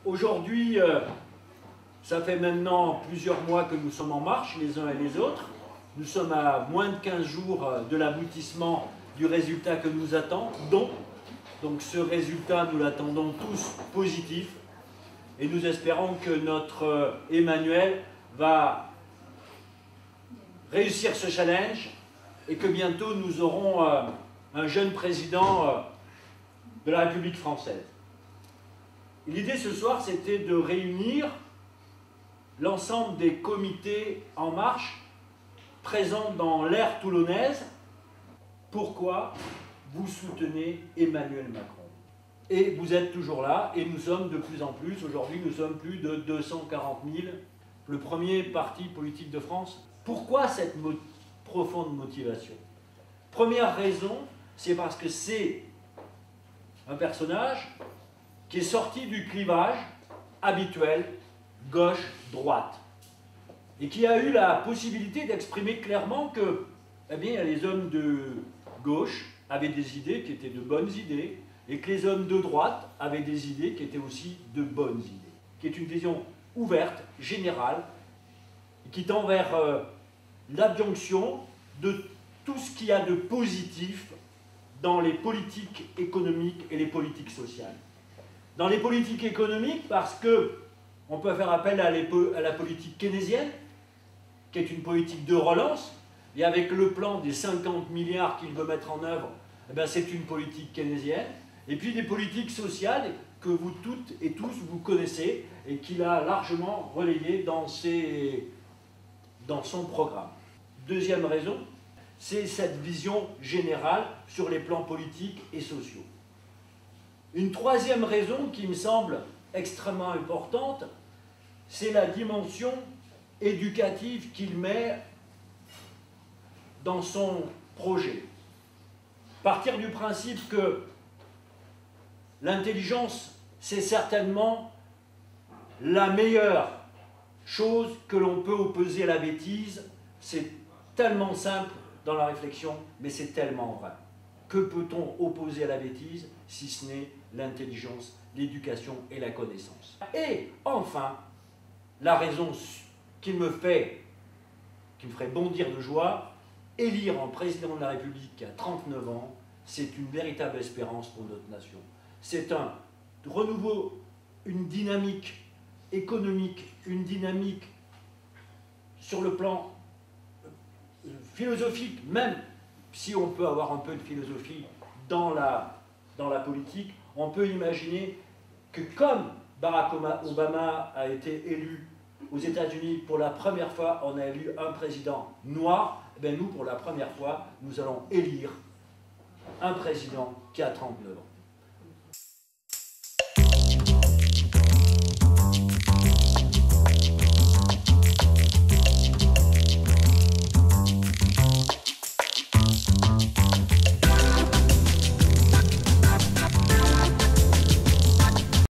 Aujourd'hui, ça fait maintenant plusieurs mois que nous sommes en marche, les uns et les autres. Nous sommes à moins de 15 jours de l'aboutissement du résultat que nous attendons. Donc ce résultat, nous l'attendons tous positif. Et nous espérons que notre Emmanuel va réussir ce challenge et que bientôt nous aurons un jeune président de la République française. L'idée ce soir, c'était de réunir l'ensemble des comités En Marche présents dans l'aire toulonnaise. Pourquoi vous soutenez Emmanuel Macron? Et vous êtes toujours là, et nous sommes de plus en plus. Aujourd'hui, nous sommes plus de 240 000, le premier parti politique de France. Pourquoi cette profonde motivation? Première raison, c'est parce que c'est un personnage qui est sorti du clivage habituel gauche-droite et qui a eu la possibilité d'exprimer clairement que les hommes de gauche avaient des idées qui étaient de bonnes idées et que les hommes de droite avaient des idées qui étaient aussi de bonnes idées, qui est une vision ouverte, générale, qui tend vers l'adjonction de tout ce qu'il y a de positif dans les politiques économiques et les politiques sociales. Dans les politiques économiques, parce qu'on peut faire appel à la politique keynésienne, qui est une politique de relance, et avec le plan des 50 milliards qu'il veut mettre en œuvre, c'est une politique keynésienne, et puis des politiques sociales que vous toutes et tous vous connaissez, et qu'il a largement relayé dans son programme. Deuxième raison, c'est cette vision générale sur les plans politiques et sociaux. Une troisième raison qui me semble extrêmement importante, c'est la dimension éducative qu'il met dans son projet. Partir du principe que l'intelligence, c'est certainement la meilleure chose que l'on peut opposer à la bêtise. C'est tellement simple dans la réflexion, mais c'est tellement vrai. Que peut-on opposer à la bêtise si ce n'est l'intelligence, l'éducation et la connaissance? Et enfin, la raison qui me ferait bondir de joie, élire un président de la République qui a 39 ans, c'est une véritable espérance pour notre nation. C'est un renouveau, une dynamique économique, une dynamique sur le plan philosophique, même si on peut avoir un peu de philosophie dans la politique, on peut imaginer que comme Barack Obama a été élu aux États-Unis pour la première fois, on a élu un président noir, nous, pour la première fois, nous allons élire un président qui a 39 ans.